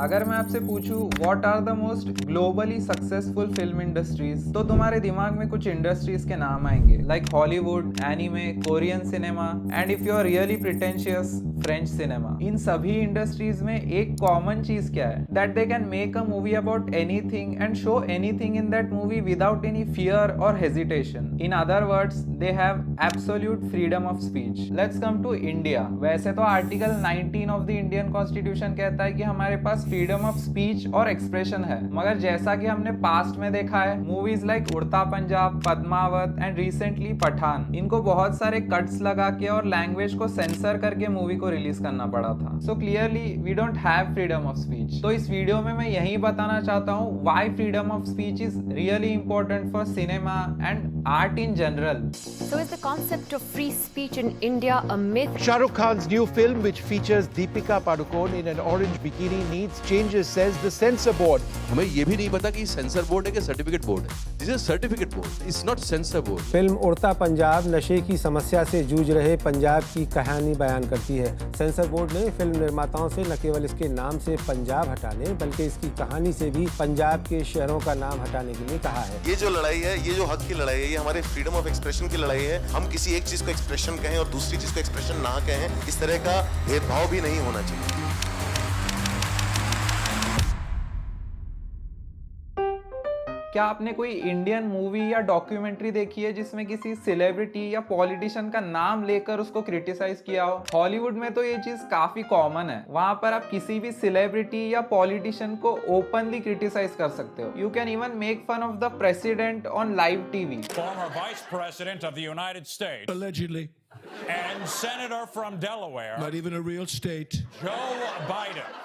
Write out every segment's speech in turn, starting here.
अगर मैं आपसे पूछूं what are the most globally successful film industries, तो तुम्हारे दिमाग में कुछ इंडस्ट्रीज के नाम आएंगे like Hollywood, anime, Korean cinema and if you are really pretentious, French cinema. इन सभी इंडस्ट्रीज में एक कॉमन चीज क्या है? That they can make a movie about anything and show anything in that movie without any fear और hesitation. In other words, they have absolute freedom of speech. Let's come to India. वैसे तो article 19 of the Indian constitution कहता है कि हमारे पास freedom of speech और expression है, मगर जैसा कि हमने पास्ट में देखा है, मूवीज लाइक उड़ता पंजाब, पद्मावत एंड रिसेंटली पठान, इनको बहुत सारे कट्स लगा के और लैंग्वेज को सेंसर करके मूवी को रिलीज करना पड़ा था। So clearly we don't have freedom of speech. तो इस वीडियो में मैं यही बताना चाहता हूँ why freedom of speech is really important for cinema and art in general. So is the concept of free speech in India a myth? Shah Rukh Khan's new film, which features Deepika Padukone in an orange bikini, needs changes, says the censor board. हमें ये भी नहीं पता कि sensor board है कि certificate board है। This is certificate board, it's not sensor board. Film उड़ता पंजाब नशे की समस्या से जूझ रहे पंजाब की कहानी बयान करती है। सेंसर बोर्ड ने फिल्म निर्माताओं से न केवल इसके नाम से पंजाब हटाने, बल्कि इसकी कहानी से भी पंजाब के शहरों का नाम हटाने के लिए कहा है। ये जो लड़ाई है, ये जो हक की लड़ाई है, ये हमारे फ्रीडम ऑफ एक्सप्रेशन की लड़ाई है। हम किसी एक चीज को एक्सप्रेशन कहें और दूसरी चीज को एक्सप्रेशन ना कहें, इस तरह का भेदभाव भी नहीं होना चाहिए। क्या आपने कोई इंडियन मूवी या डॉक्यूमेंट्री देखी है जिसमें किसी सेलिब्रिटी या पॉलिटिशियन का नाम लेकर उसको क्रिटिसाइज किया हो? हॉलीवुड में तो ये चीज काफी कॉमन है। वहां पर आप किसी भी सेलिब्रिटी या पॉलिटिशियन को ओपनली क्रिटिसाइज कर सकते हो। You can even make fun of the president on live TV. Former Vice President of the United States. Allegedly. And Senator from Delaware. Not even a real state. Joe Biden.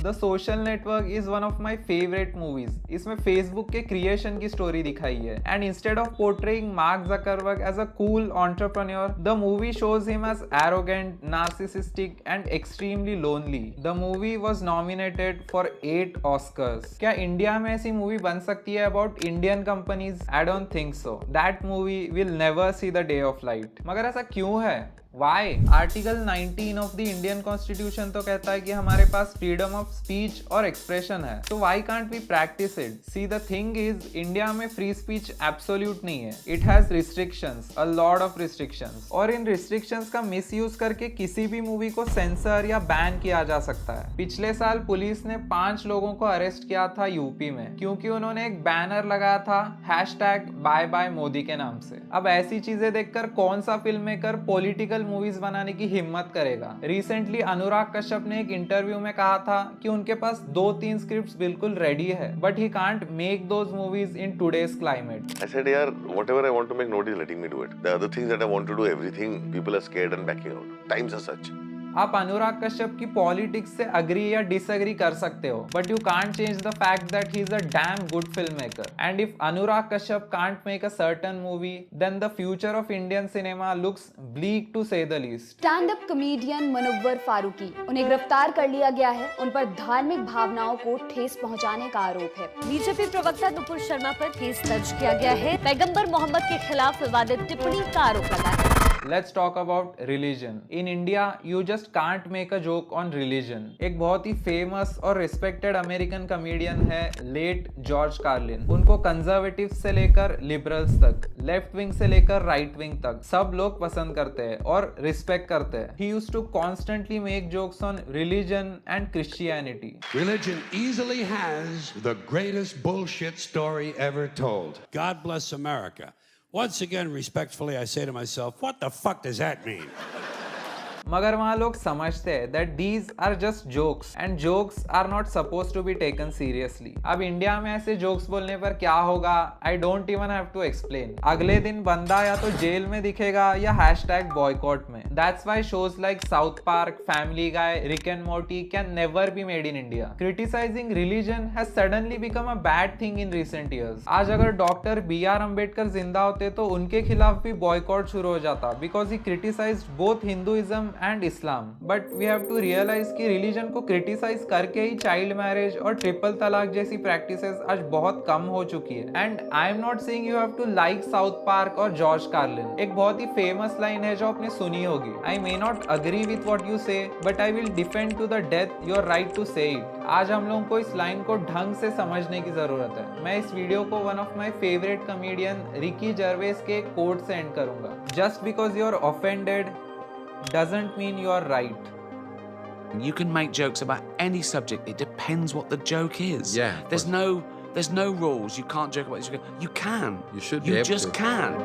The social network is one of my favourite movies. इसमें Facebook के creation की story दिखाई है and instead of portraying Mark Zuckerberg as a cool entrepreneur, the movie shows him as arrogant, narcissistic and extremely lonely. The movie was nominated for 8 Oscars. क्या India में ऐसी movie बन सकती है about Indian companies? I don't think so. That movie will never see the day of light. मगर ऐसा क्यों है? Why? Article 19 of the Indian constitution तो कहता है कि हमारे पास फ्रीडम ऑफ स्पीच और एक्सप्रेशन है, तो why can't we practice it? See, the thing is, India में फ्री स्पीच एब्सोल्यूट नहीं है। It has restrictions, a lot of restrictions, और इन restrictions का मिसयूज करके किसी भी मूवी को सेंसर या बैन किया जा सकता है। पिछले साल पुलिस ने 5 लोगों को अरेस्ट किया था यूपी में, क्योंकि उन्होंने एक बैनर लगाया था #बाय बाय मोदी के नाम से। अब ऐसी चीजें देखकर कौन सा फिल्म मेकर पॉलिटिकल मूवीज बनाने की हिम्मत करेगा? रिसेंटली अनुराग कश्यप ने एक इंटरव्यू में कहा था कि उनके पास 2-3 स्क्रिप्ट्स बिल्कुल रेडी है, but he can't make those movies in today's climate. I said, यार, whatever I want to make, nobody is letting me do it. The other things that I want to do, everything, people are scared and backing out. Times are such. आप अनुराग कश्यप की politics से agree या disagree कर सकते हो, but you can't change the fact that he is a damn good film maker. And if Anurag Kashyap can't make a certain movie, then the future of Indian cinema looks bleak to say the least. Stand up comedian Munawar Faruqui, उन्हें गिरफ्तार कर लिया गया है। उन पर धार्मिक भावनाओं को ठेस पहुंचाने का आरोप है। बीजेपी प्रवक्ता नुपुर शर्मा पर केस दर्ज किया गया है। पैगंबर मोहम्मद के खिलाफ विवादित टिप्पणी का आरोप लगा है। Let's talk about religion. In India, you just can't make a joke on religion. एक बहुत ही फेमस और रिस्पेक्टेड अमेरिकन कॉमेडियन है लेट जॉर्ज कार्लिन। उनको कंजर्वेटिव से लेकर लिबरल्स तक, लेफ्ट विंग से लेकर राइट विंग तक सब लोग पसंद करते हैं और रिस्पेक्ट करते हैं। He used to constantly make jokes on religion and Christianity. Religion easily has the greatest bullshit story ever told. God bless America. Once again, respectfully, I say to myself, what the fuck does that mean? मगर वहाँ लोग समझते हैं that these are just jokes and jokes are not supposed to be taken seriously. अब India में ऐसे jokes बोलने पर क्या होगा? I don't even have to explain. अगले दिन बंदा या तो जेल में दिखेगा या #boycott में। That's why shows like South Park, Family Guy, Rick and Morty can never be made in India. Criticizing religion has suddenly become a bad thing in recent years. आज अगर डॉक्टर B.R. अम्बेडकर जिंदा होते तो उनके खिलाफ भी boycott शुरू हो जाता because he criticized both Hinduism and Islam, but we have to realise कि रिलीजन को क्रिटिसाइज करके ही चाइल्ड मैरिज और ट्रिपल तलाक जैसी प्रैक्टिसेस आज बहुत कम हो चुकी है. And I am not saying you have to like South Park और जॉर्ज कार्लिन. एक बहुत ही फेमस लाइन है जो आपने सुनी होगी, I may not agree with what you say but I will defend to the death your right to say it. आज हम लोगों को इस लाइन को ढंग से समझने की जरूरत है. मैं इस वीडियो को one of my favourite comedian Ricky Gervais के कोट से एंड करूंगा. Just because you are offended doesn't mean you are right. You can make jokes about any subject. It depends what the joke is. Yeah. There's no rules. You can't joke about this. You can. You should be You able just to. can.